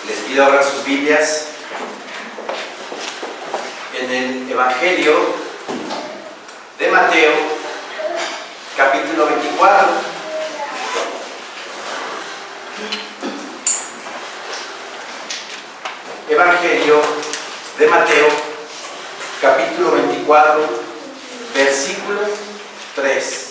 Les pido abran sus Biblias en el Evangelio de Mateo, capítulo 24. Evangelio de Mateo, capítulo 24, versículo 3.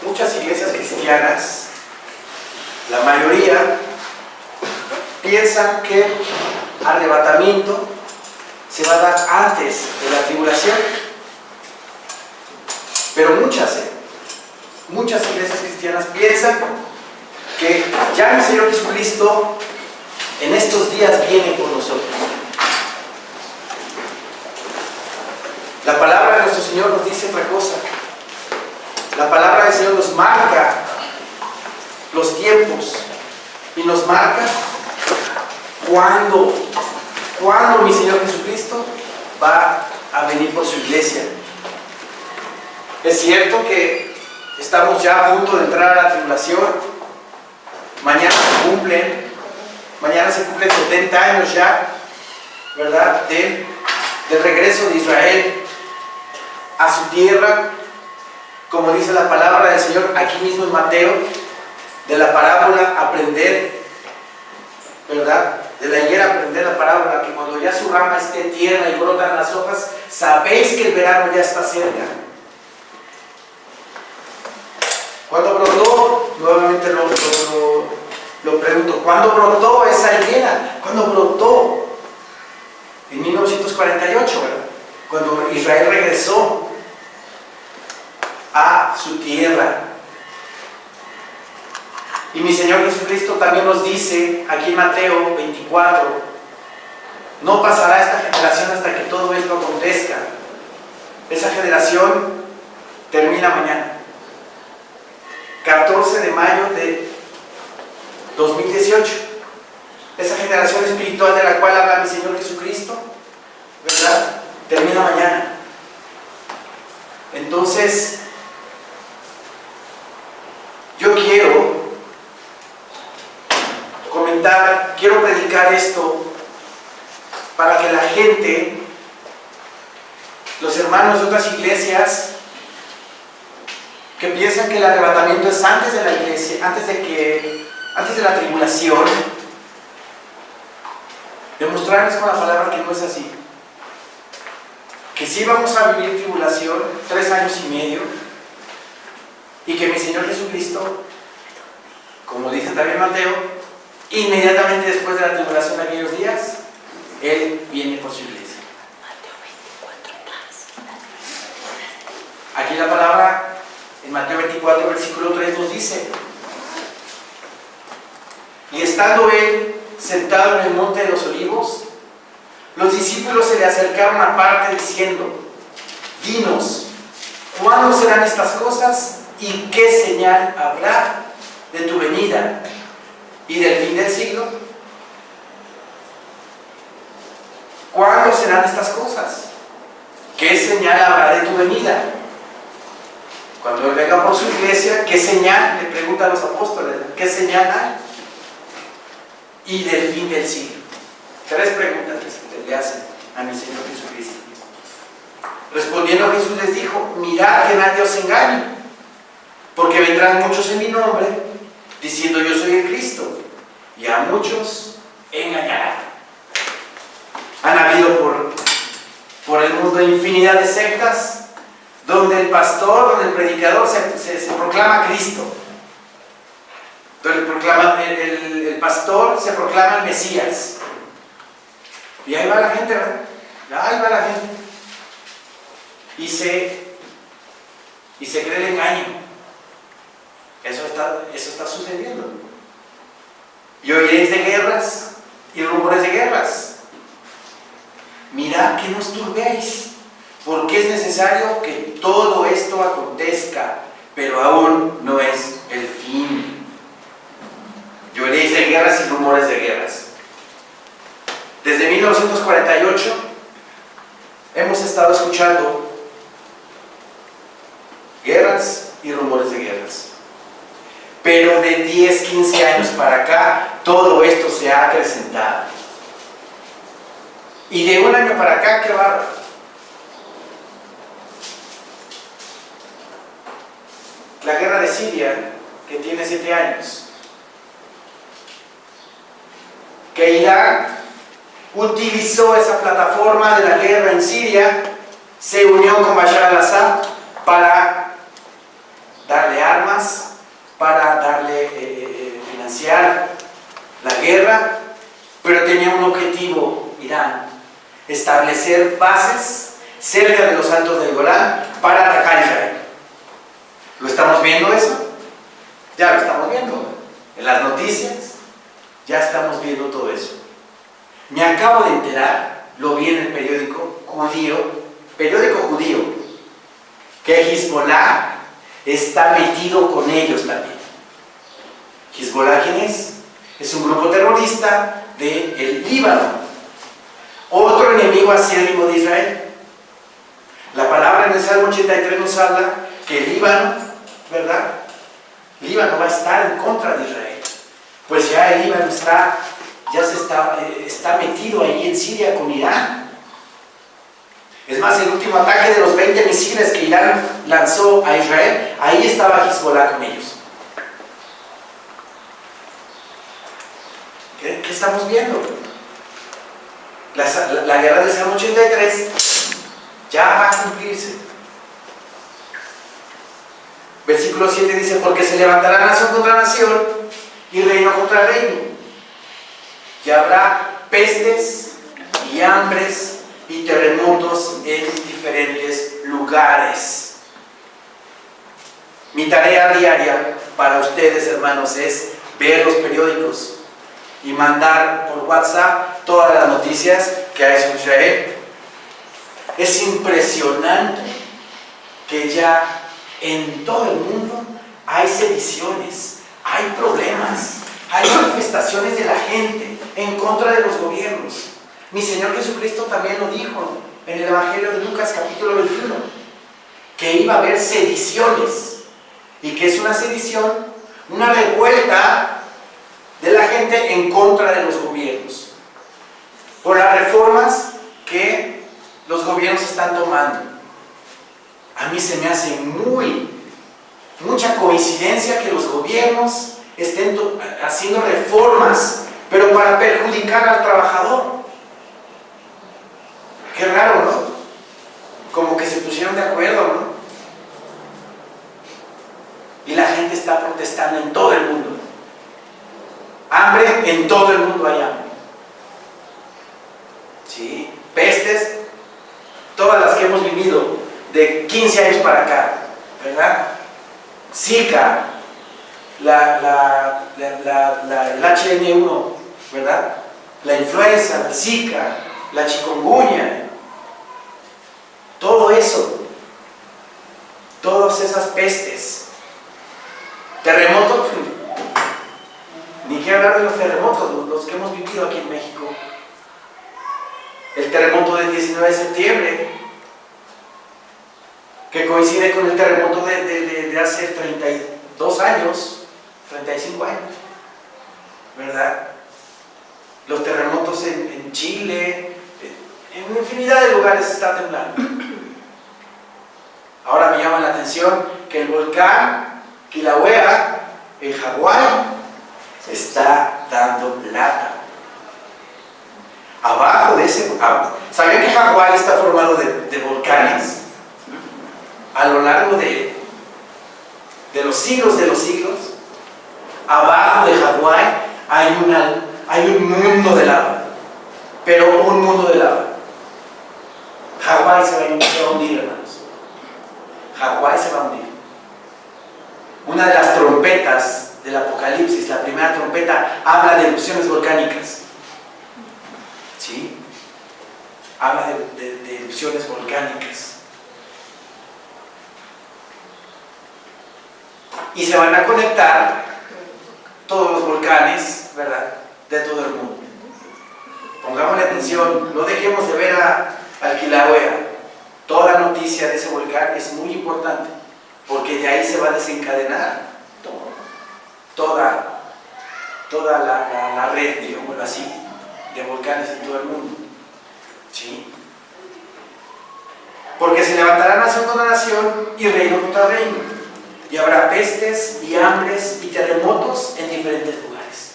Muchas iglesias cristianas, la mayoría, piensan que el arrebatamiento se va a dar antes de la tribulación. Pero muchas iglesias cristianas piensan que ya el Señor Jesucristo en estos días viene por nosotros. La palabra de nuestro Señor nos dice otra cosa. La palabra del Señor nos marca los tiempos y nos marca cuándo mi Señor Jesucristo va a venir por su iglesia. Es cierto que estamos ya a punto de entrar a la tribulación. Mañana se cumplen 70 años ya, ¿verdad? Del regreso de Israel a su tierra. Como dice la palabra del Señor aquí mismo en Mateo, de la parábola aprender, ¿verdad? De la higuera aprender la parábola, que cuando ya su rama esté tierna y brotan las hojas, sabéis que el verano ya está cerca. ¿Cuándo brotó? Nuevamente lo pregunto, ¿cuándo brotó esa higuera? ¿Cuándo brotó? En 1948, ¿verdad? Cuando Israel regresó a su tierra. Y mi Señor Jesucristo también nos dice aquí en Mateo 24, no pasará esta generación hasta que todo esto acontezca. Esa generación termina mañana, 14 de mayo de 2018. Esa generación espiritual de la cual habla mi Señor Jesucristo, ¿verdad? Termina mañana. Entonces, yo quiero quiero predicar esto para que la gente, los hermanos de otras iglesias que piensan que el arrebatamiento es antes de la iglesia, antes de la tribulación, demostrarles con la palabra que no es así. Que sí vamos a vivir tribulación 3 años y medio, y que mi Señor Jesucristo, como dice también Mateo, inmediatamente después de la tribulación de aquellos días, Él viene por su iglesia. Aquí la palabra en Mateo 24, versículo 3 nos dice: y estando Él sentado en el monte de los olivos, los discípulos se le acercaron aparte diciendo: dinos, ¿cuándo serán estas cosas? ¿Y qué señal habrá de tu venida y del fin del siglo? ¿Cuándo serán estas cosas? ¿Qué señal habrá de tu venida? Cuando Él venga por su iglesia, ¿qué señal? Le preguntan a los apóstoles, ¿qué señal hay? Y del fin del siglo. 3 preguntas le hacen a mi Señor Jesucristo. Respondiendo Jesús les dijo: mirad que nadie os engañe, porque vendrán muchos en mi nombre, diciendo yo soy el Cristo, y a muchos engañarán. Han habido por el mundo infinidad de sectas, donde el pastor, donde el predicador se proclama Cristo, donde el pastor se proclama el Mesías. Y ahí va la gente, ¿verdad? Ahí va la gente. Y se cree el engaño. Eso está sucediendo. Y oiréis de guerras y rumores de guerras. Mirad que no os turbéis, porque es necesario que todo esto acontezca, pero aún no es el fin. Y oiréis de guerras y rumores de guerras. Desde 1948 hemos estado escuchando guerras y rumores de guerras. Pero de 10, 15 años para acá, todo esto se ha acrecentado. Y de un año para acá, qué bárbaro. La guerra de Siria, que tiene 7 años. Que Irán utilizó esa plataforma de la guerra en Siria, se unió con Bashar al-Assad para darle armas, para darle financiar la guerra, pero tenía un objetivo, Irán, establecer bases cerca de los altos del Golán para atacar a Israel. ¿Lo estamos viendo eso? Ya lo estamos viendo. En las noticias ya estamos viendo todo eso. Me acabo de enterar, lo vi en el periódico judío, que Hezbollah está metido con ellos también. ¿Hezbollah quién es? Es un grupo terrorista del Líbano, otro enemigo acérrimo de Israel. La palabra en el Salmo 83 nos habla que el Líbano, ¿verdad? Líbano va a estar en contra de Israel. Pues ya el Líbano está metido ahí en Siria con Irán. Es más, el último ataque de los 20 misiles que Irán lanzó a Israel, ahí estaba Hezbollah con ellos. ¿Qué estamos viendo? La guerra del Salmo 83 ya va a cumplirse. Versículo 7 dice: porque se levantará nación contra nación y reino contra reino, y habrá pestes y hambres y terremotos en diferentes lugares. Mi tarea diaria para ustedes, hermanos, es ver los periódicos y mandar por WhatsApp todas las noticias que hay sobre Israel. Es impresionante que ya en todo el mundo hay sediciones, hay problemas, hay manifestaciones de la gente en contra de los gobiernos. Mi Señor Jesucristo también lo dijo en el Evangelio de Lucas capítulo 21, que iba a haber sediciones. ¿Y qué es una sedición? Una revuelta de la gente en contra de los gobiernos por las reformas que los gobiernos están tomando. A mí se me hace mucha coincidencia que los gobiernos estén haciendo reformas, pero para perjudicar al trabajador. Qué raro, ¿no? Como que se pusieron de acuerdo, ¿no? Y la gente está protestando en todo el mundo. Hambre, en todo el mundo hay hambre. ¿Sí? Pestes, todas las que hemos vivido de 15 años para acá, ¿verdad? Zika, el HN1, ¿verdad? La influenza, la Zika, la chikungunya, todo eso, todas esas pestes, terremotos, ni quiero hablar de los terremotos, los que hemos vivido aquí en México. El terremoto del 19 de septiembre, que coincide con el terremoto de hace 32 años, 35 años, ¿verdad? Los terremotos en Chile, en infinidad de lugares está temblando. Ahora me llama la atención que el volcán Kilauea en Hawái está dando lata. Abajo de ese volcán, ¿sabían que Hawái está formado de volcanes? A lo largo de los siglos de los siglos, abajo de Hawái hay un mundo de lava, pero un mundo de lava. Hawái se va a hundir, hermanos. Hawái se va a hundir. Una de las trompetas del Apocalipsis, la primera trompeta, habla de erupciones volcánicas. ¿Sí? Habla de erupciones volcánicas. y se van a conectar todos los volcanes, ¿verdad?, de todo el mundo. Pongámosle atención, no dejemos de ver al Kilauea. Toda noticia de ese volcán es muy importante, porque de ahí se va a desencadenar toda la red, digámoslo así, de volcanes en todo el mundo. ¿Sí? Porque se levantará nación contra nación y reino contra reino, y habrá pestes y hambres y terremotos en diferentes lugares.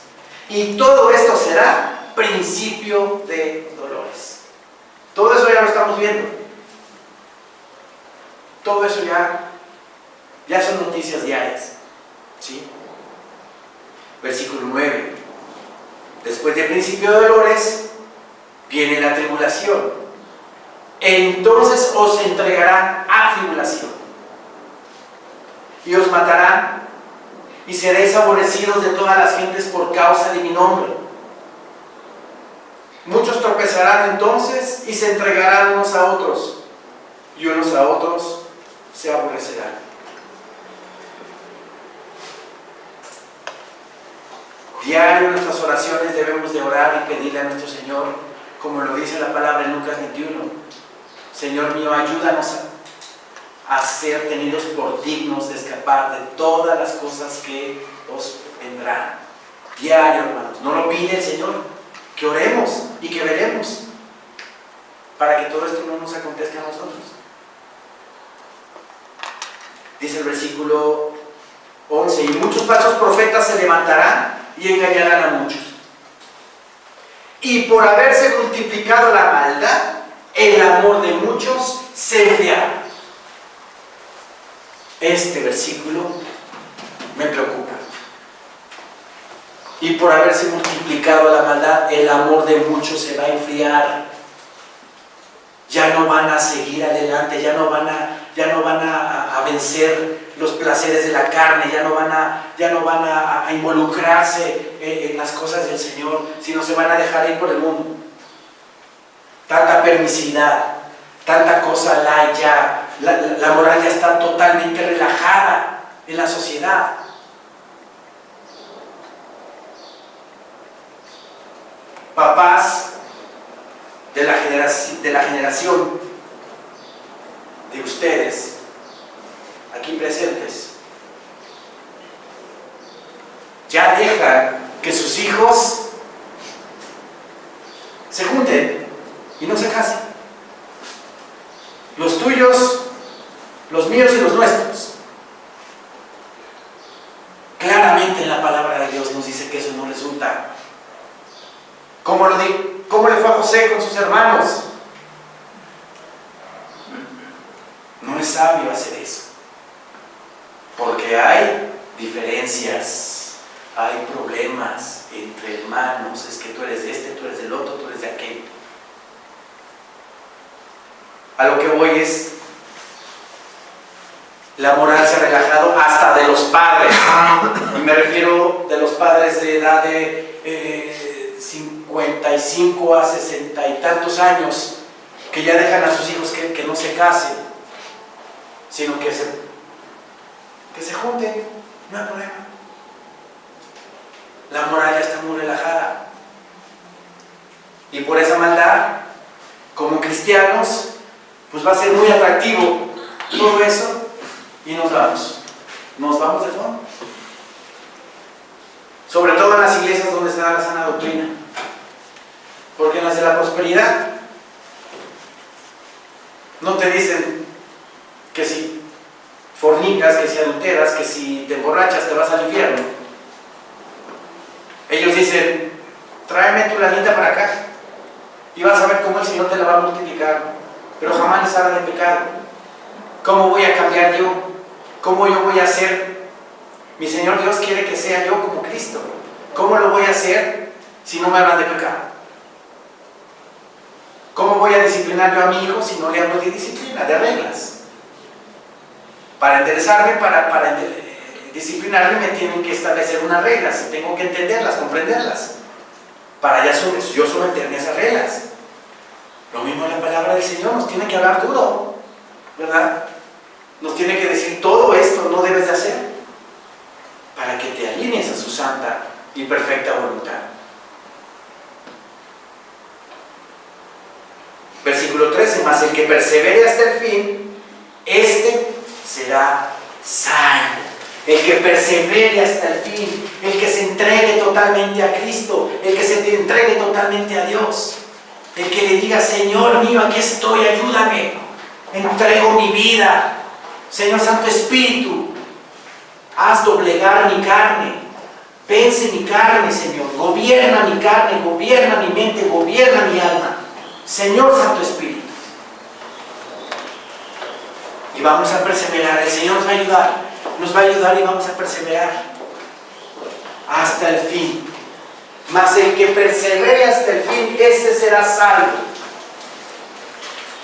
Y todo esto será principio de dolores. Todo eso ya lo estamos viendo. Todo eso ya son noticias diarias. ¿Sí? Versículo 9. Después del principio de dolores viene la tribulación. Entonces os entregarán a tribulación y os matarán, y seréis aborrecidos de todas las gentes por causa de mi nombre. Muchos tropezarán entonces y se entregarán unos a otros, y unos a otros se aborrecerán. Diario en nuestras oraciones debemos de orar y pedirle a nuestro Señor, como lo dice la palabra en Lucas 21. Señor mío, ayúdanos a ser tenidos por dignos de escapar de todas las cosas que os vendrán. Diario, hermanos. No lo pide el Señor, que oremos y que veremos, para que todo esto no nos acontezca a nosotros. Dice el versículo 11: y muchos falsos profetas se levantarán y engañarán a muchos. Y por haberse multiplicado la maldad, el amor de muchos se enfriará. Este versículo me preocupa. Y por haberse multiplicado la maldad, el amor de muchos se va a enfriar. Ya no van a seguir adelante, ya no van a vencer los placeres de la carne, ya no van a involucrarse en las cosas del Señor, sino se van a dejar ir por el mundo. Tanta permisividad, tanta cosa light ya, la moral ya está totalmente relajada en la sociedad. Papás de la generación de ustedes aquí presentes ya dejan que sus hijos se junten y no se casen. Los tuyos, los míos y los nuestros. Claramente en la palabra de Dios nos dice que eso no resulta. ¿Cómo le fue a José con sus hermanos? No es sabio hacer eso, porque hay diferencias, hay problemas entre hermanos. Es que tú eres de este, tú eres del otro, tú eres de aquel. A lo que voy es, la moral se ha relajado hasta de los padres. Y me refiero de los padres de edad de 55 a 60 y tantos años, que ya dejan a sus hijos que no se casen, sino que se junten, no hay problema. La moral ya está muy relajada. Y por esa maldad, como cristianos, pues va a ser muy atractivo todo eso, y nos vamos de fondo. Sobre todo en las iglesias donde se da la sana doctrina, porque en las de la prosperidad no te dicen que si fornicas, que si adulteras, que si te emborrachas te vas al infierno. Ellos dicen: tráeme tu lanita para acá y vas a ver cómo el Señor te la va a multiplicar, pero jamás les habla de pecado. ¿Cómo voy a cambiar yo? ¿Cómo yo voy a ser? Mi Señor Dios quiere que sea yo como Cristo. ¿Cómo lo voy a hacer si no me hablan de pecado? ¿Cómo voy a disciplinar yo a mi hijo si no le hablo de disciplina, de reglas? Para interesarme, para disciplinarme, me tienen que establecer unas reglas y tengo que entenderlas, comprenderlas, para yo someterme a esas reglas. Lo mismo en la palabra del Señor, nos tiene que hablar duro, ¿verdad? Nos tiene que decir: todo esto no debes de hacer. santa y perfecta voluntad. Versículo 13, mas el que persevere hasta el fin, este será salvo. El que persevere hasta el fin, el que se entregue totalmente a Cristo, el que se entregue totalmente a Dios, el que le diga: Señor mío, aquí estoy, ayúdame, entrego mi vida, Señor Santo Espíritu, haz doblegar mi carne, vence mi carne, Señor, gobierna mi carne, gobierna mi mente, gobierna mi alma, Señor Santo Espíritu. Y vamos a perseverar, el Señor nos va a ayudar y vamos a perseverar hasta el fin. Mas el que persevere hasta el fin, ese será salvo.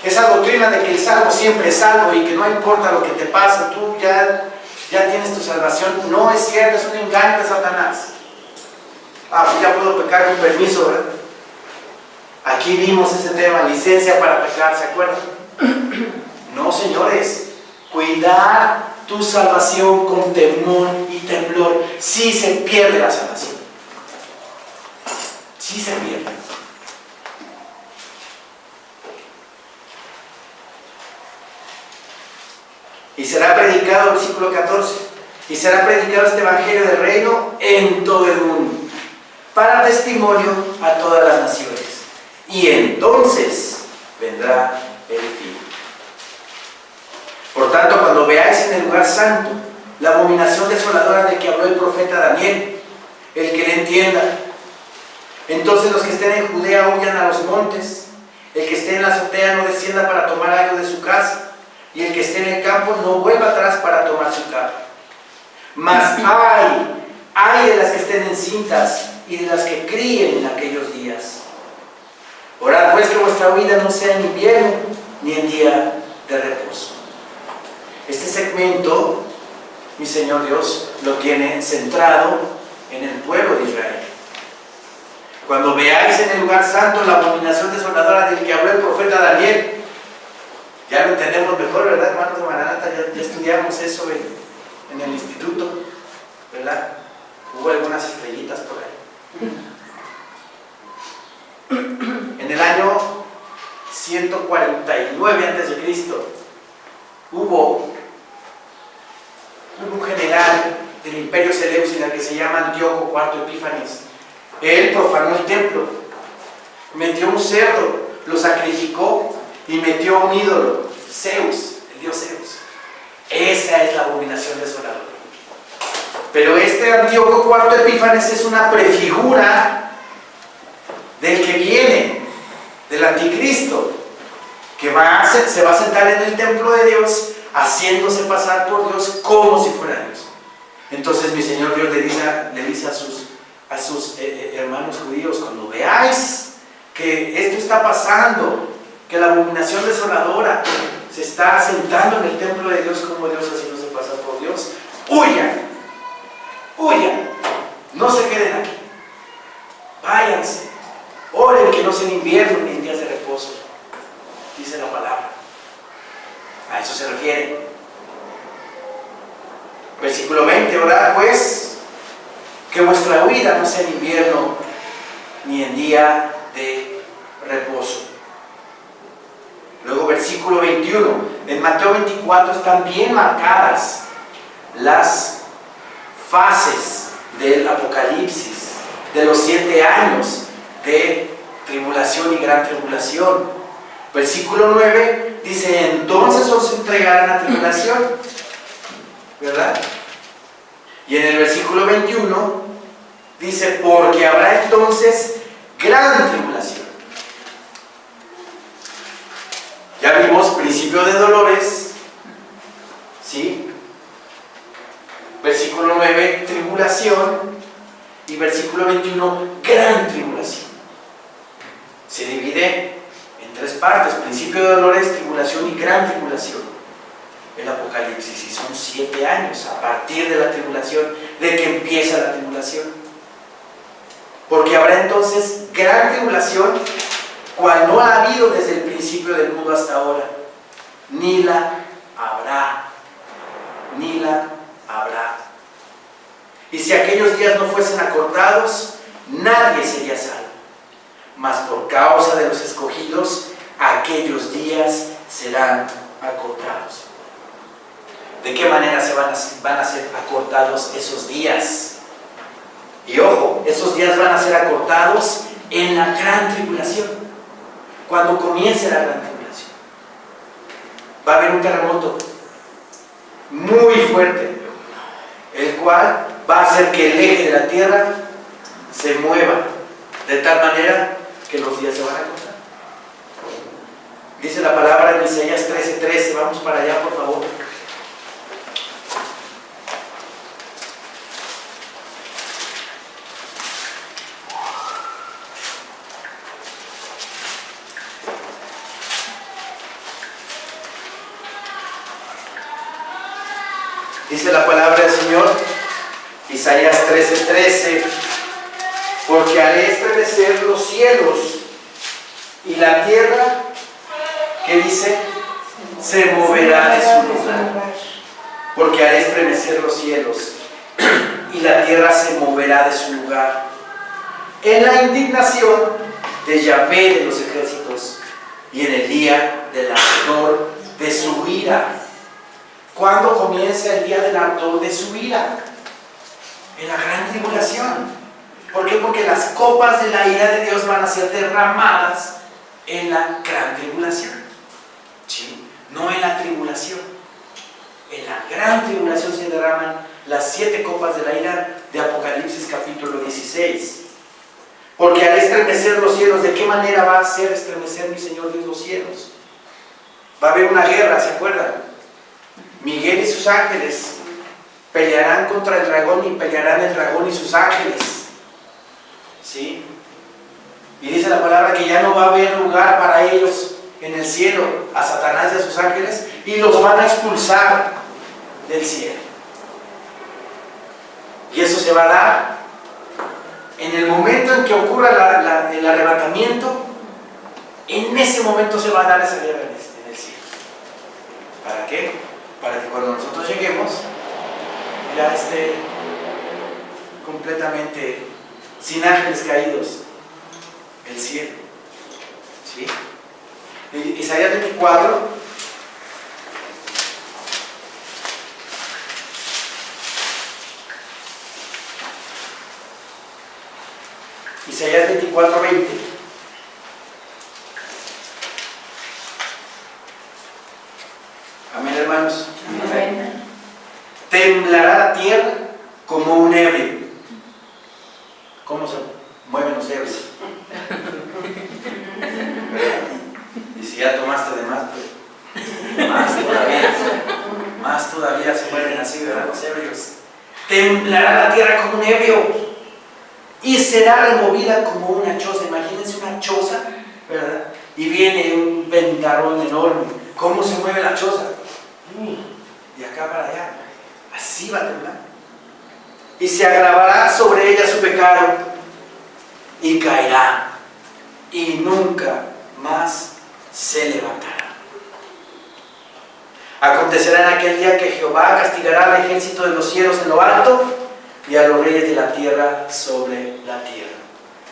Esa doctrina de que el salvo siempre es salvo y que no importa lo que te pase, tú ya tienes tu salvación, no es cierto, es un engaño de Satanás. Pues ya puedo pecar con permiso, ¿verdad? Aquí vimos ese tema, licencia para pecar, ¿se acuerdan? No, señores, cuidar tu salvación con temor y temblor. Sí se pierde la salvación. Sí se pierde. Y será predicado, versículo 14, y será predicado este evangelio del reino en todo el mundo, para testimonio a todas las naciones. Y entonces vendrá el fin. Por tanto, cuando veáis en el lugar santo la abominación desoladora de que habló el profeta Daniel, el que le entienda, entonces los que estén en Judea huyan a los montes, el que esté en la azotea no descienda para tomar algo de su casa, y el que esté en el campo no vuelva atrás para tomar su carga. Mas ay de las que estén encintas y de las que críen en aquellos días. Orad pues que vuestra huida no sea en invierno ni en día de reposo. Este segmento, mi Señor Dios, lo tiene centrado en el pueblo de Israel. Cuando veáis en el lugar santo la abominación desoladora del que habló el profeta Daniel, ya lo entendemos mejor, ¿verdad, hermanos de Maranata? Ya estudiamos eso en el instituto, ¿verdad? Hubo algunas estrellitas por ahí. En el año 149 a.C. hubo un general del Imperio Seleucida que se llama Antíoco IV Epífanes. Él profanó el templo, metió un cerdo, lo sacrificó y metió un ídolo, Zeus, el dios Zeus. Esa es la abominación desoladora. Pero este Antíoco IV Epífanes es una prefigura del que viene, del anticristo, que se va a sentar en el templo de Dios, haciéndose pasar por Dios como si fuera Dios. Entonces mi Señor Dios le dice a sus hermanos judíos: cuando veáis que esto está pasando, que la abominación desoladora se está sentando en el templo de Dios como Dios, haciéndose pasar por Dios, huyan, no se queden aquí, váyanse, oren que no sea en invierno ni en días de reposo, dice la palabra. A eso se refiere. Versículo 20, orad pues que vuestra huida no sea en invierno ni en día de reposo. Luego versículo 21, en Mateo 24 están bien marcadas las fases del Apocalipsis, de los 7 años de tribulación y gran tribulación. Versículo 9 dice: entonces os entregarán a tribulación, ¿verdad? Y en el versículo 21 dice: porque habrá entonces gran tribulación. Ya vimos principio de dolores, ¿sí? Versículo 9, tribulación, y versículo 21, gran tribulación. Se divide en 3 partes: principio de dolores, tribulación y gran tribulación. El Apocalipsis, y son 7 años a partir de la tribulación, de que empieza la tribulación. Porque habrá entonces gran tribulación, cual no ha habido desde el principio del mundo hasta ahora, ni la habrá. Y si aquellos días no fuesen acortados, nadie sería salvo. Mas por causa de los escogidos, aquellos días serán acortados. ¿De qué manera van a ser acortados esos días? Y ojo, esos días van a ser acortados en la gran tribulación. Cuando comience la gran tribulación, va a haber un terremoto muy fuerte, el cual va a hacer que el eje de la tierra se mueva de tal manera que los días se van a acortar. Dice la palabra en Isaías 13:13. Vamos para allá, por favor. Dice la palabra del Señor, Isaías 13:13, porque haré estremecer los cielos y la tierra, ¿qué dice? Se moverá de su lugar. Porque haré estremecer los cielos y la tierra se moverá de su lugar. En la indignación de Yahvé de los ejércitos y en el día del ardor de su ira. ¿Cuándo comienza el día del ardor de su ira? En la gran tribulación. ¿Por qué? Porque las copas de la ira de Dios van a ser derramadas en la gran tribulación. ¿Sí? No en la tribulación. En la gran tribulación se derraman las 7 copas de la ira de Apocalipsis capítulo 16. Porque al estremecer los cielos, ¿de qué manera va a hacer estremecer mi Señor Dios los cielos? Va a haber una guerra, ¿se acuerdan? Miguel y sus ángeles pelearán contra el dragón y pelearán el dragón y sus ángeles. ¿Sí? Y dice la palabra que ya no va a haber lugar para ellos en el cielo, a Satanás y a sus ángeles, y los van a expulsar del cielo. Y eso se va a dar en el momento en que ocurra el arrebatamiento. En ese momento se va a dar esa guerra en el cielo. ¿Para qué? Para que cuando nosotros lleguemos ya esté completamente sin ángeles caídos el cielo. ¿Sí? Isaías 24. Isaías 24:20. Amén, hermanos. Amén. Temblará la tierra como un ebrio. ¿Cómo se mueven los ebrios? Y si ya tomaste de más, pues más todavía se mueven así, ¿verdad? Los ebrios. Temblará la tierra como un ebrio y será removida como una choza. Imagínense una choza, ¿verdad? Y viene un ventarrón enorme. ¿Cómo se mueve la choza? De acá para allá. Así va a temblar. Y se agravará sobre ella su pecado y caerá y nunca más se levantará. Acontecerá en aquel día que Jehová castigará al ejército de los cielos en lo alto y a los reyes de la tierra sobre la tierra.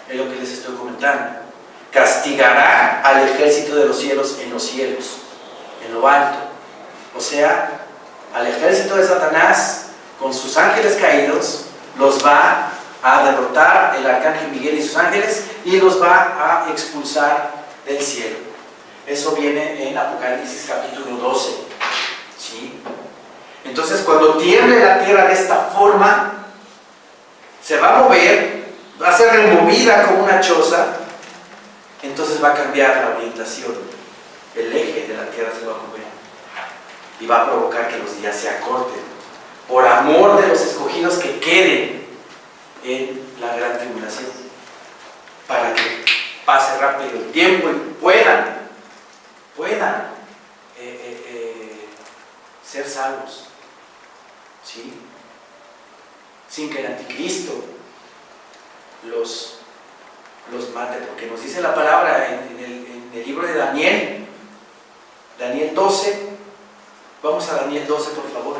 Es lo que les estoy comentando. Castigará al ejército de los cielos, en lo alto. O sea, al ejército de Satanás con sus ángeles caídos los va a derrotar el arcángel Miguel y sus ángeles y los va a expulsar del cielo. Eso viene en Apocalipsis capítulo 12. ¿Sí? Entonces, cuando tiemble la tierra de esta forma, se va a mover, va a ser removida como una choza. Entonces va a cambiar la orientación. El eje de la tierra se va a mover y va a provocar que los días se acorten por amor de los escogidos que queden en la gran tribulación, para que pase rápido el tiempo y puedan ser salvos, ¿sí? Sin que el anticristo los mate, porque nos dice la palabra en el libro de Daniel 12. Vamos a Daniel 12, por favor.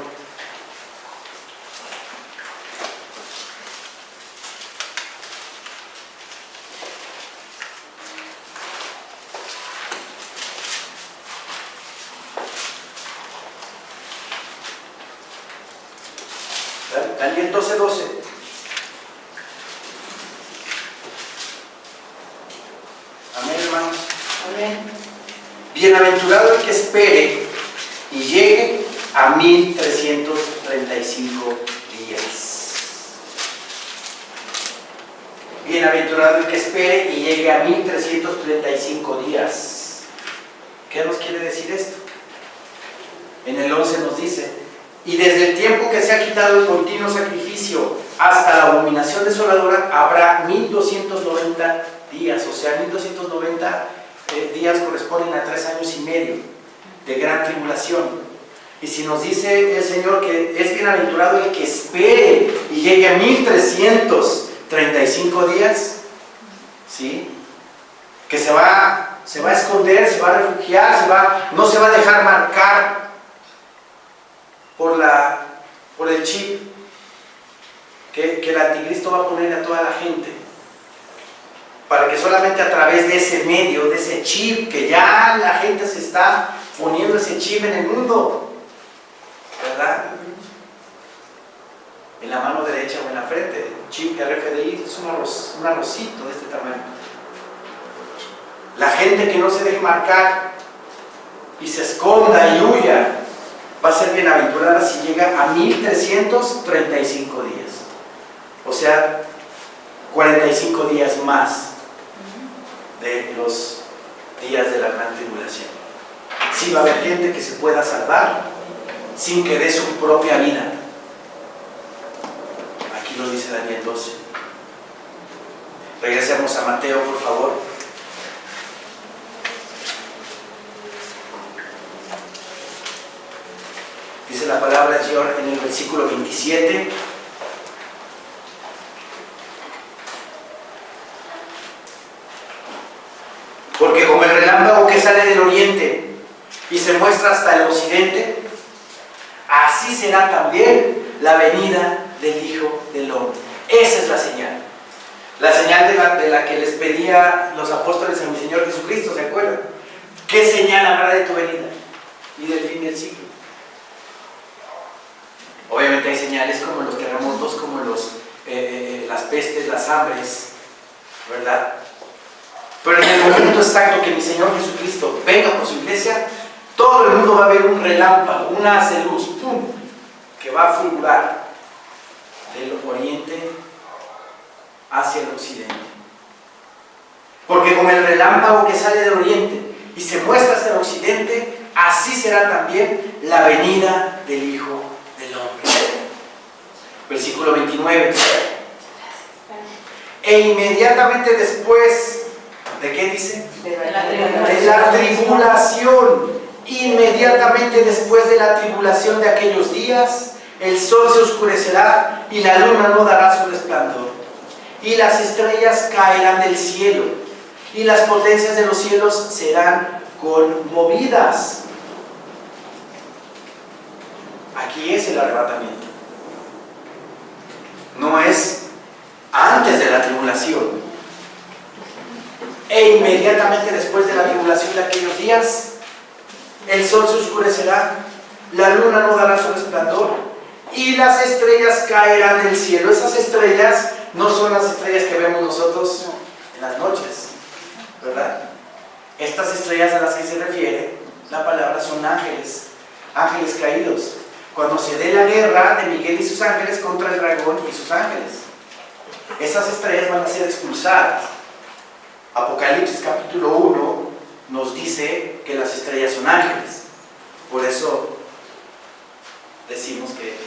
Daniel 12:12. Amén, hermanos. Amén. Bienaventurado el que espere y llegue a 1335 días. Bienaventurado el que espere y llegue a 1335 días. ¿Qué nos quiere decir esto? En el 11 nos dice: y desde el tiempo que se ha quitado el continuo sacrificio hasta la abominación desoladora habrá 1290 días. O sea, 1290 días corresponden a 3 años y medio de gran tribulación. Y si nos dice el Señor que es bienaventurado el que espere y llegue a 1335 días, ¿sí? Que se va a esconder, se va a refugiar, no se va a dejar marcar por el chip que el anticristo va a poner a toda la gente, para que solamente a través de ese medio, de ese chip, que ya la gente se está poniendo ese chip en el mundo, ¿verdad? En la mano derecha o en la frente, el chip RFID es un arrocito de este tamaño. La gente que no se deje marcar y se esconda y huya va a ser bienaventurada si llega a 1335 días. O sea, 45 días más de los días de la gran tribulación. Sí va a haber gente que se pueda salvar sin que dé su propia vida. Aquí lo dice Daniel 12. Regresemos a Mateo, por favor. Dice la palabra del Señor en el versículo 27. Porque como el relámpago que sale del oriente y se muestra hasta el occidente, así será también la venida del Hijo del Hombre. Esa es la señal. La señal de la que les pedía los apóstoles a mi Señor Jesucristo, ¿se acuerdan? ¿Qué señal habrá de tu venida y del fin del siglo? Obviamente hay señales como los terremotos, como las pestes, las hambres, ¿verdad? Pero en el momento exacto que mi Señor Jesucristo venga por su iglesia, todo el mundo va a ver un relámpago, un haz de luz, ¡pum!, que va a fulgurar del oriente hacia el occidente. Porque como el relámpago que sale del oriente y se muestra hasta el occidente, así será también la venida del Hijo del Hombre. Versículo 29. E inmediatamente después, ¿de qué dice? De la tribulación. Inmediatamente después de la tribulación de aquellos días, el sol se oscurecerá y la luna no dará su resplandor. Y las estrellas caerán del cielo y las potencias de los cielos serán conmovidas. Aquí es el arrebatamiento. No es antes de la tribulación. E inmediatamente después de la tribulación de aquellos días, el sol se oscurecerá, la luna no dará su resplandor y las estrellas caerán del cielo. Esas estrellas no son las estrellas que vemos nosotros en las noches, ¿verdad? Estas estrellas a las que se refiere la palabra son ángeles, ángeles caídos. Cuando se dé la guerra de Miguel y sus ángeles contra el dragón y sus ángeles, esas estrellas van a ser expulsadas. Apocalipsis capítulo 1 nos dice que las estrellas son ángeles. Por eso decimos que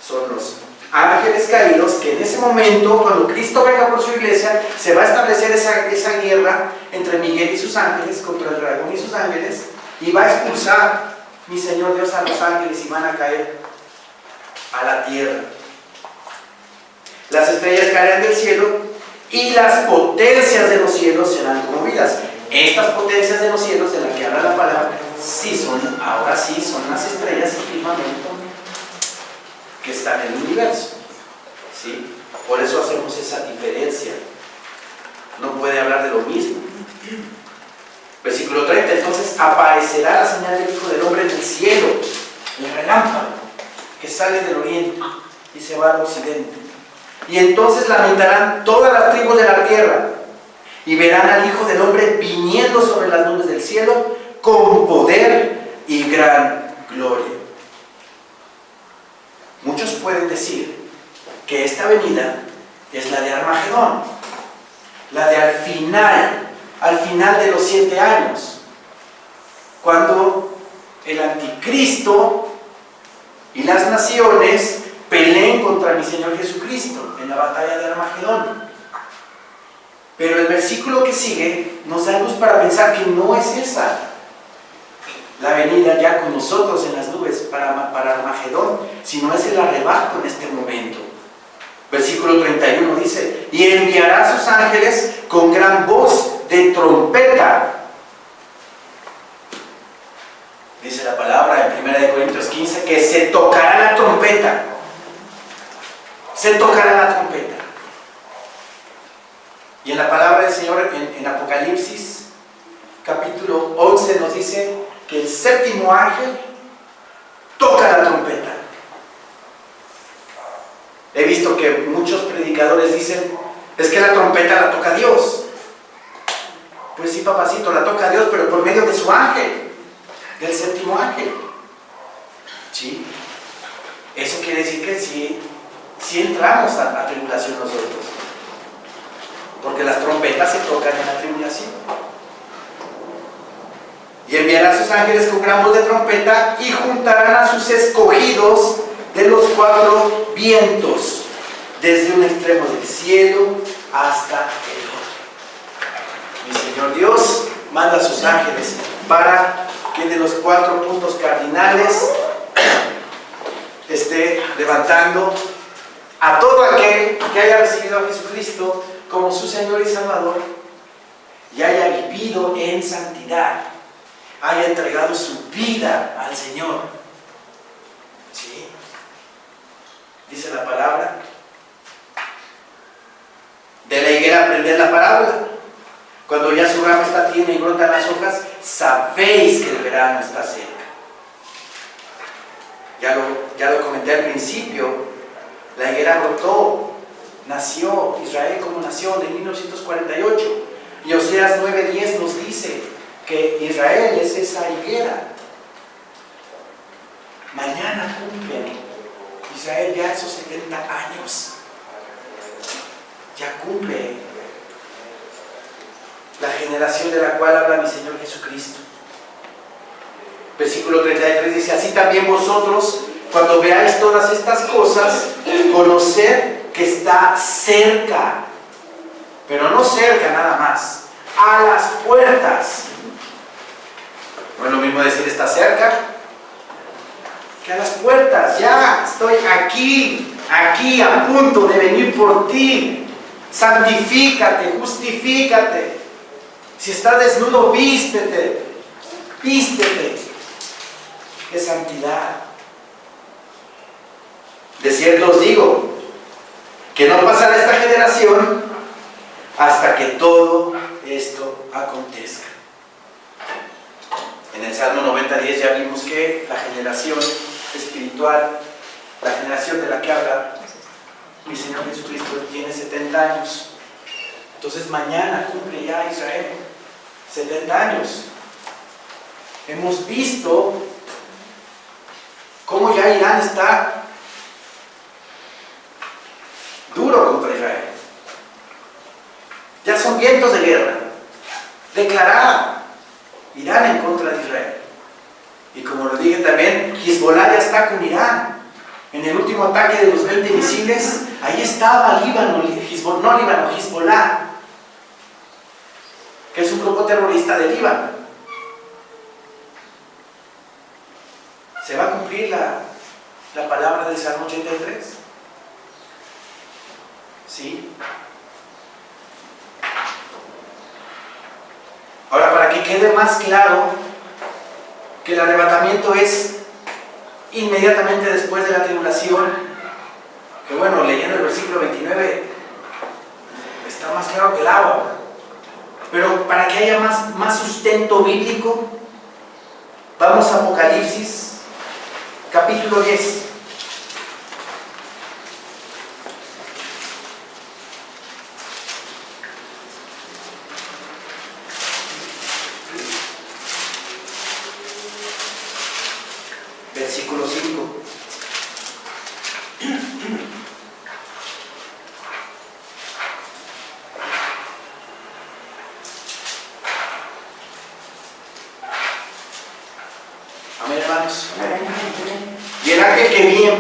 son los ángeles caídos, que en ese momento, cuando Cristo venga por su iglesia, se va a establecer esa guerra entre Miguel y sus ángeles contra el dragón y sus ángeles, y va a expulsar mi Señor Dios a los ángeles y van a caer a la tierra. Las estrellas caerán del cielo y las potencias de los cielos serán conmovidas. Estas potencias de los cielos de las que habla la palabra, ahora sí son las estrellas y firmamento que están en el universo, ¿sí? Por eso hacemos esa diferencia. No puede hablar de lo mismo. Versículo 30, entonces aparecerá la señal del Hijo del Hombre en el cielo, el relámpago que sale del oriente, y se va al occidente. Y entonces lamentarán todas las tribus de la tierra y verán al Hijo del Hombre viniendo sobre las nubes del cielo con poder y gran gloria. Muchos pueden decir que esta venida es la de Armagedón, la de al final de los 7 años, cuando el anticristo y las naciones peleen contra mi Señor Jesucristo en la batalla de Armagedón. Pero el versículo que sigue nos da luz para pensar que no es esa la venida ya con nosotros en las nubes para Armagedón, sino es el arrebato en este momento. Versículo 31 dice: y enviará a sus ángeles con gran voz de trompeta. Dice la palabra en 1 Corintios 15 que se tocará la trompeta. Se tocará la trompeta. Y en la palabra del Señor en Apocalipsis capítulo 11 nos dice que el 7º ángel toca la trompeta. He visto que muchos predicadores dicen: es que la trompeta la toca Dios. Pues sí, papacito, la toca Dios, pero por medio de su ángel, del 7º ángel. ¿Sí? Eso quiere decir que sí entramos a la tribulación nosotros, porque las trompetas se tocan en la tribulación. Y enviará a sus ángeles con gran voz de trompeta y juntarán a sus escogidos de los 4 vientos, desde un extremo del cielo hasta el otro. Mi Señor Dios manda a sus ángeles para que de los 4 puntos cardinales esté levantando a todo aquel que haya recibido a Jesucristo como su Señor y Salvador y haya vivido en santidad, haya entregado su vida al Señor. ¿Sí? Dice la palabra: de la higuera aprended la parábola. Cuando ya su rama está tierna y brotan las hojas, sabéis que el verano está cerca. Ya lo comenté al principio. La higuera brotó, nació Israel como nación en 1948. Y Oseas 9:10 nos dice que Israel es esa higuera. Mañana cumple Israel ya esos 70 años. Ya cumple la generación de la cual habla mi Señor Jesucristo. Versículo 33 dice: así también vosotros, cuando veáis todas estas cosas, conoced que está cerca, pero no cerca nada más, a las puertas. No es lo mismo decir está cerca que a las puertas. Ya estoy aquí a punto de venir por ti. Santifícate, justifícate. Si estás desnudo, vístete de santidad. De cierto os digo que no pasará esta generación hasta que todo esto acontezca. En el Salmo 90:10 ya vimos que la generación espiritual, la generación de la que habla mi Señor Jesucristo, tiene 70 años. Entonces mañana cumple ya Israel 70 años. Hemos visto cómo ya Irán está duro contra Israel. Ya son vientos de guerra declarada Irán en contra de Israel. Y como lo dije también, Hezbollah ya está con Irán. En el último ataque de los 20 misiles, ahí estaba Hezbollah, que es un grupo terrorista de Líbano. ¿Se va a cumplir la palabra del Salmo 83? ¿Sí? Ahora, para que quede más claro que el arrebatamiento es inmediatamente después de la tribulación, que bueno, leyendo el versículo 29 está más claro que el agua, pero para que haya más sustento bíblico, vamos a Apocalipsis capítulo 10.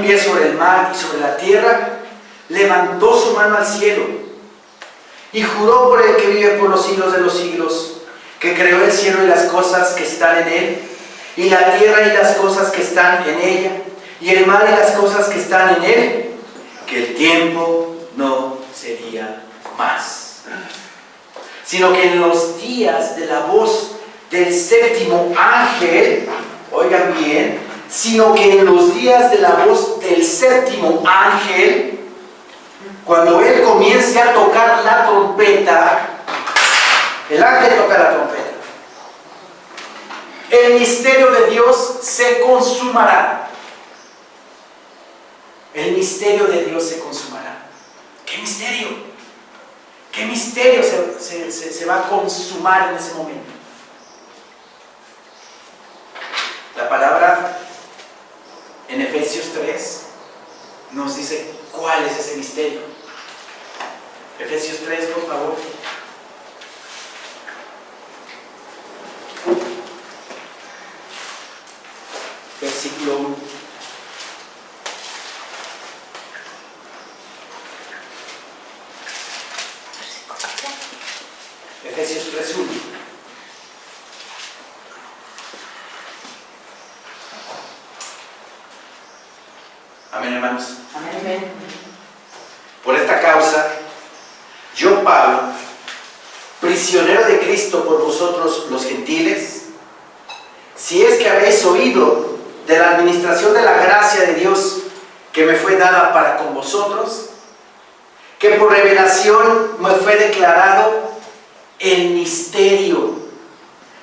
pie sobre el mar y sobre la tierra, levantó su mano al cielo y juró por el que vive por los siglos de los siglos, que creó el cielo y las cosas que están en él, y la tierra y las cosas que están en ella, y el mar y las cosas que están en él, que el tiempo no sería más, sino que en los días de la voz del séptimo ángel, oigan bien, sino que en los días de la voz del séptimo ángel, cuando él comience a tocar la trompeta, el ángel toca la trompeta, el misterio de Dios se consumará. El misterio de Dios se consumará. ¿Qué misterio? ¿Qué misterio se va a consumar en ese momento? La palabra en Efesios 3 nos dice cuál es ese misterio. Efesios 3, por favor. Versículo 1. Efesios 3:1. Amén, hermanos. Amén. Por esta causa, yo, Pablo, prisionero de Cristo por vosotros los gentiles, si es que habéis oído de la administración de la gracia de Dios que me fue dada para con vosotros, que por revelación me fue declarado el misterio,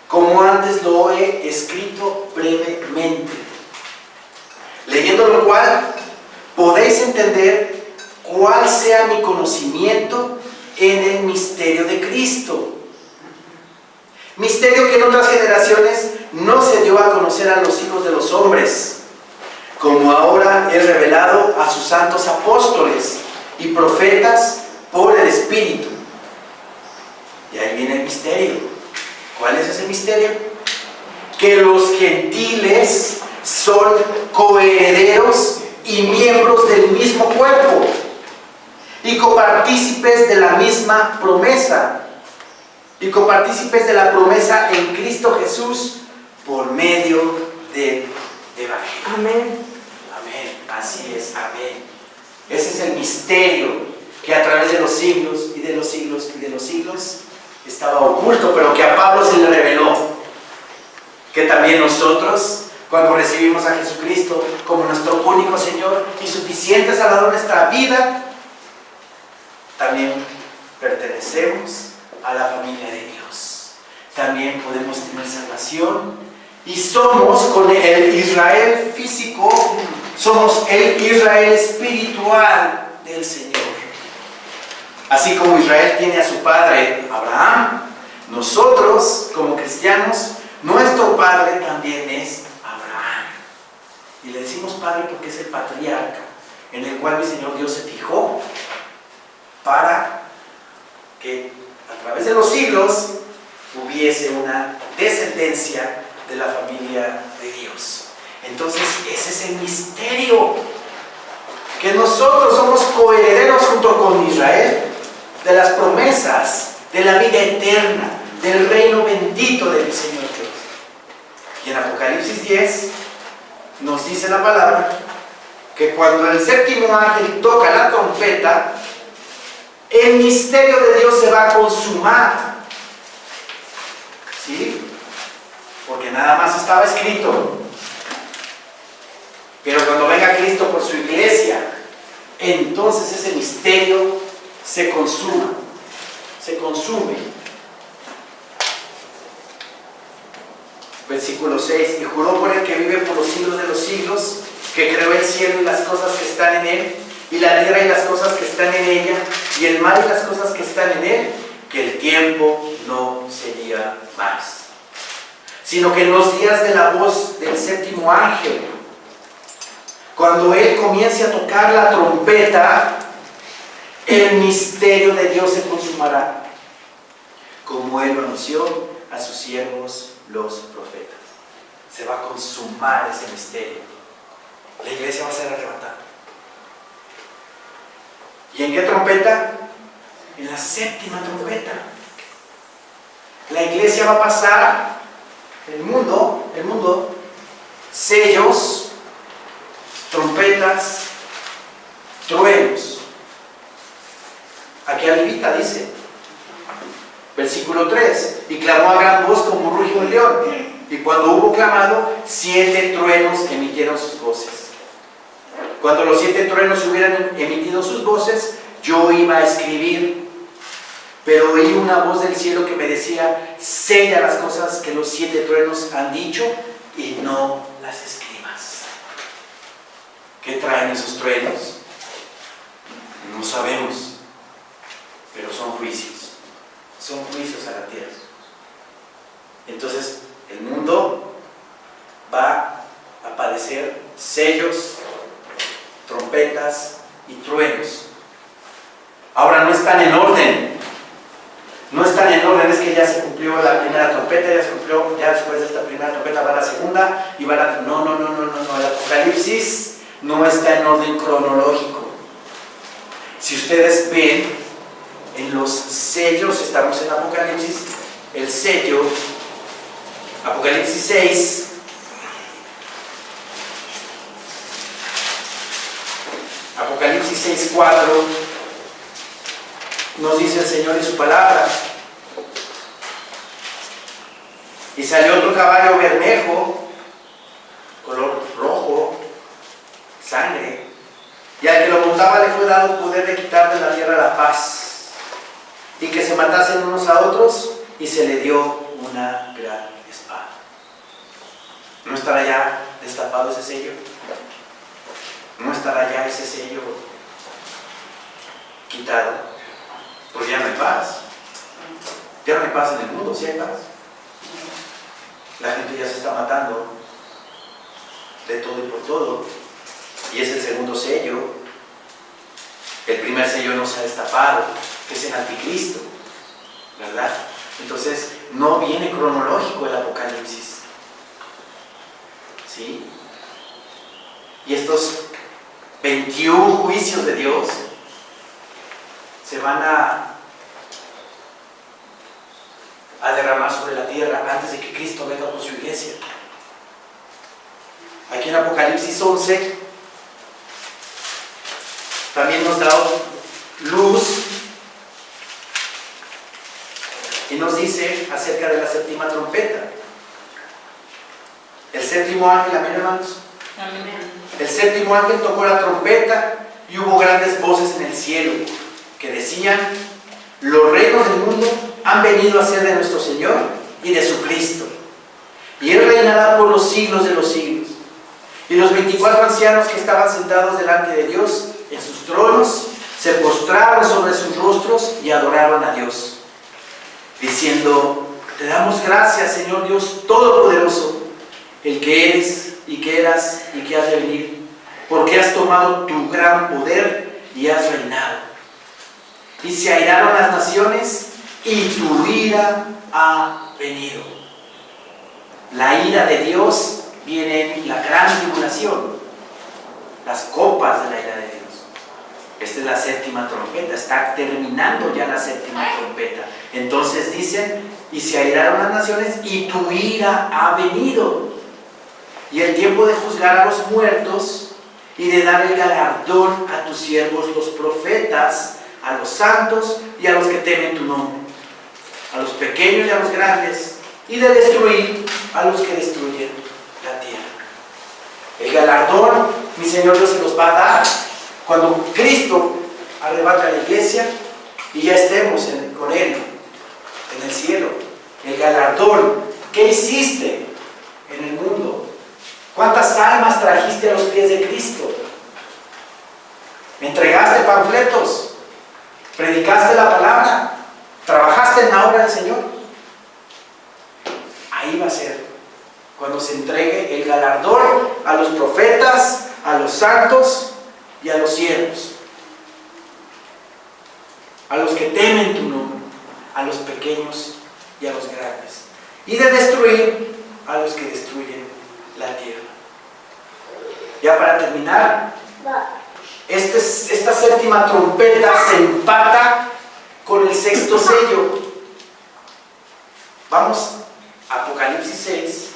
como antes lo he escrito brevemente, leyendo lo cual podéis entender cuál sea mi conocimiento en el misterio de Cristo. Misterio que en otras generaciones no se dio a conocer a los hijos de los hombres, como ahora es revelado a sus santos apóstoles y profetas por el Espíritu. Y ahí viene el misterio. ¿Cuál es ese misterio? Que los gentiles son coherederos y miembros del mismo cuerpo y copartícipes de la misma promesa, y copartícipes de la promesa en Cristo Jesús por medio del Evangelio. Amén. Amén. Así es. Amén. Ese es el misterio que a través de los siglos y de los siglos y de los siglos estaba oculto, pero que a Pablo se le reveló. Que también nosotros, cuando recibimos a Jesucristo como nuestro único Señor y suficiente Salvador de nuestra vida, también pertenecemos a la familia de Dios. También podemos tener salvación y somos con el Israel físico, somos el Israel espiritual del Señor. Así como Israel tiene a su padre Abraham, nosotros como cristianos, nuestro padre también es Abraham. Y le decimos padre porque es el patriarca en el cual mi Señor Dios se fijó para que a través de los siglos hubiese una descendencia de la familia de Dios. Entonces ese es el misterio, que nosotros somos coherederos junto con Israel de las promesas de la vida eterna, del reino bendito del Señor Dios. Y en Apocalipsis 10 nos dice la palabra que cuando el séptimo ángel toca la trompeta, el misterio de Dios se va a consumar. ¿Sí? Porque nada más estaba escrito. Pero cuando venga Cristo por su iglesia, entonces ese misterio se consuma, se consume. Versículo 6: y juró por el que vive por los siglos de los siglos, que creó el cielo y las cosas que están en él, y la tierra y las cosas que están en ella, y el mar y las cosas que están en él, que el tiempo no sería más, sino que en los días de la voz del séptimo ángel, cuando él comience a tocar la trompeta, el misterio de Dios se consumará, como él lo anunció a sus siervos los profetas. Se va a consumar ese misterio. la iglesia va a ser arrebatada. ¿Y en qué trompeta? En la séptima trompeta. La iglesia va a pasar el mundo, sellos, trompetas, truenos. Aquí arribita dice, versículo 3, y clamó a gran voz como rugido de león, y cuando hubo clamado, 7 truenos emitieron sus voces. Cuando los 7 truenos hubieran emitido sus voces, yo iba a escribir, pero oí una voz del cielo que me decía, sella las cosas que los 7 truenos han dicho y no las escribas. ¿Qué traen esos truenos? No sabemos, pero son juicios a la tierra. Entonces el mundo va a padecer sellos, trompetas y truenos. Ahora no están en orden, es que ya se cumplió la primera trompeta, ya se cumplió, ya después de esta primera trompeta va la segunda y va la... No, el Apocalipsis no está en orden cronológico. Si ustedes ven en los sellos, estamos en Apocalipsis, el sello, Apocalipsis 6, Apocalipsis 6:4, nos dice el Señor en su palabra. Y salió otro caballo bermejo, color rojo, sangre, y al que lo montaba le fue dado poder de quitar de la tierra la paz, y que se matasen unos a otros, y se le dio una gran espada. ¿No estará ya destapado ese sello? ¿No estará ya ese sello quitado? Porque ya no hay paz. Ya no hay paz en el mundo, sí hay paz. La gente ya se está matando de todo y por todo. Y es el segundo sello. El primer sello no se ha destapado, que es el anticristo, ¿verdad? Entonces no viene cronológico el Apocalipsis, ¿sí? Y estos 21 juicios de Dios se van a derramar sobre la tierra antes de que Cristo venga por su iglesia. Aquí en Apocalipsis 11 también nos da luz y nos dice acerca de la séptima trompeta. El séptimo ángel, amén, hermanos. Amén. El séptimo ángel tocó la trompeta y hubo grandes voces en el cielo que decían: los reinos del mundo han venido a ser de nuestro Señor y de su Cristo, y Él reinará por los siglos de los siglos. Y los 24 ancianos que estaban sentados delante de Dios en sus tronos se postraron sobre sus rostros y adoraron a Dios, diciendo: te damos gracias, Señor Dios Todopoderoso, el que eres y que eras y que has de venir, porque has tomado tu gran poder y has reinado. Y se airaron las naciones y tu ira ha venido. La ira de Dios viene en la gran tribulación, las copas de la ira de Dios. Esta es la séptima trompeta, está terminando ya la séptima trompeta. Entonces dicen: y se airaron las naciones y tu ira ha venido. Y el tiempo de juzgar a los muertos y de dar el galardón a tus siervos los profetas, a los santos y a los que temen tu nombre, a los pequeños y a los grandes, y de destruir a los que destruyen la tierra. El galardón, mi Señor Dios se los va a dar cuando Cristo arrebata a la iglesia y ya estemos con Él en el cielo. El galardón. ¿Qué hiciste en el mundo? ¿Cuántas almas trajiste a los pies de Cristo? ¿Entregaste panfletos? ¿Predicaste la palabra? ¿Trabajaste en la obra del Señor? Ahí va a ser cuando se entregue el galardón a los profetas, a los santos y a los siervos, a los que temen tu nombre, a los pequeños y a los grandes, y de destruir a los que destruyen la tierra. Ya para terminar, esta séptima trompeta se empata con el sexto sello. Vamos a Apocalipsis 6.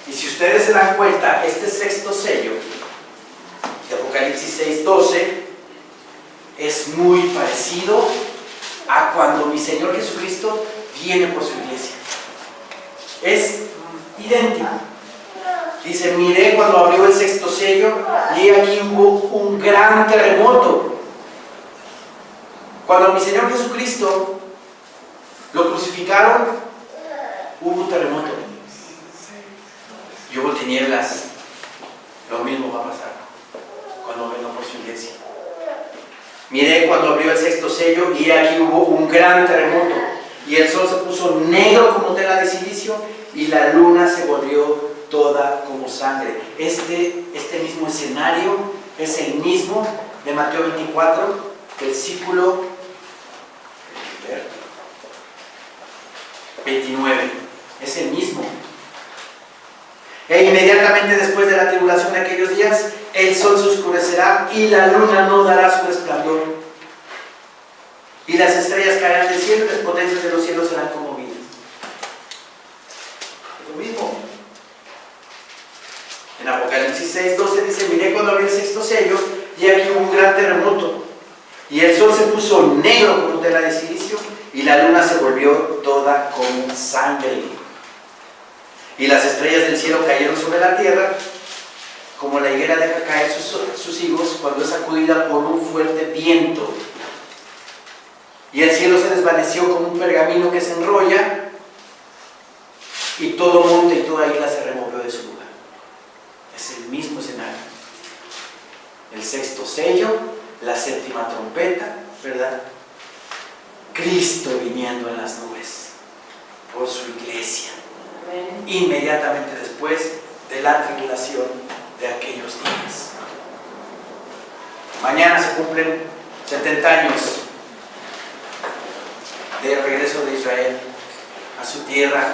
Y si ustedes se dan cuenta, este sexto sello de Apocalipsis 6:12 es muy parecido a cuando mi Señor Jesucristo viene por su iglesia. Es idéntico. Dice: miré cuando abrió el sexto sello y aquí hubo un gran terremoto. Cuando mi Señor Jesucristo lo crucificaron, hubo un terremoto y hubo tinieblas. Lo mismo va a pasar cuando venga por su iglesia. Miré cuando abrió el sexto sello y aquí hubo un gran terremoto y el sol se puso negro como tela de silicio y la luna se volvió toda como sangre. Este mismo escenario es el mismo de Mateo 24, versículo 29. Es el mismo. E inmediatamente después de la tribulación de aquellos días, el sol se oscurecerá y la luna no dará su resplandor. Y las estrellas caerán del cielo y las potencias de los cielos serán conmovidas. Es lo mismo. En Apocalipsis 6:12 dice: miré cuando abrió el sexto sello y aquí hubo un gran terremoto. Y el sol se puso negro como tela de silicio y la luna se volvió toda como sangre. Y las estrellas del cielo cayeron sobre la tierra, como la higuera deja caer sus higos cuando es sacudida por un fuerte viento. Y el cielo se desvaneció como un pergamino que se enrolla, y todo monte y toda isla se removió de su lugar. Es el mismo escenario. El sexto sello, la séptima trompeta, ¿verdad? Cristo viniendo en las nubes por su iglesia. Inmediatamente después de la tribulación de aquellos días. Mañana se cumplen 70 años del regreso de Israel a su tierra